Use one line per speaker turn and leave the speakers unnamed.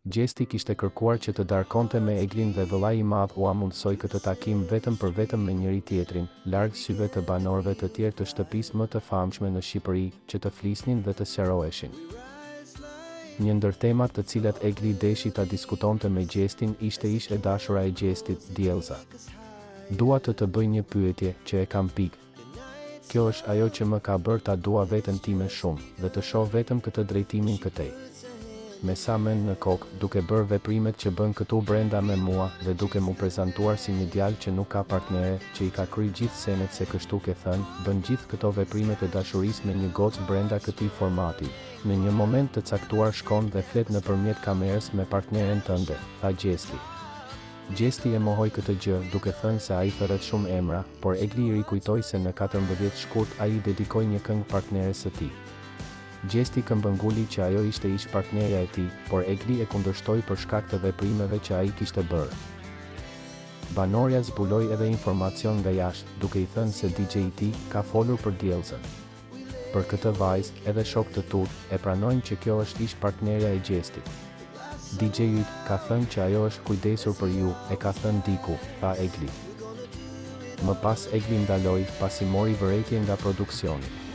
Gjesti kishte kërkuar që të darkonte me Eglin dhe vëllai i madh ua mundsoi këtë takim vetëm për vetëm me njëri tjetrin, larg syve të banorëve të tjerë të shtëpisë më të famshme në Shqipëri, që të flisnin dhe të sqaroheshin. Një ndër temat të cilat Egli deshi ta diskutonte me Gjestin ishte ish e dashura e Gjestit, Diellza. Dua të bëj një pyetje që e kam pikë. Kjo është ajo që më ka bërë ta dua veten time shumë dhe të shoh vetëm këtë drejtimin këtej. Me sa mend në kokë, duke bërë veprimet që bën këtu brenda me mua dhe duke mu prezantuar si një djalë që nuk ka partnere, që i ka kryer gjithë senet se kështu ke thënë, bën gjithë këto veprimet e dashurisë me një gocë brenda këtij formati. Në një moment të caktuar shkon dhe flet nëpërmjet kamerës me partneren tënde, tha Gjesti. Gjesti e mohoi këtë gjë, duke thënë se ai thërret shumë emra, por Egli i rikujtoi se në 14 shkurt ai i dedikoi një këngë partneres së tij. Gjesti këmbënguli që ajo ishte ish partnerja e tij, por Egli e kundërshtoi për shkak të veprimeve që ai kishte bërë. Banorja zbuloi edhe informacion nga jashtë, duke i thënë se DJ i tij ka folur për Diellzën. Për këtë vajzë, edhe shokët të tut e pranojnë që kjo është ish partnerja e Gjestit. DJ-i ka thënë që ajo është kujdesur për ju, e ka thënë diku, tha Egli. Më pas Egli ndaloi pasi mori vërejtje nga produksioni.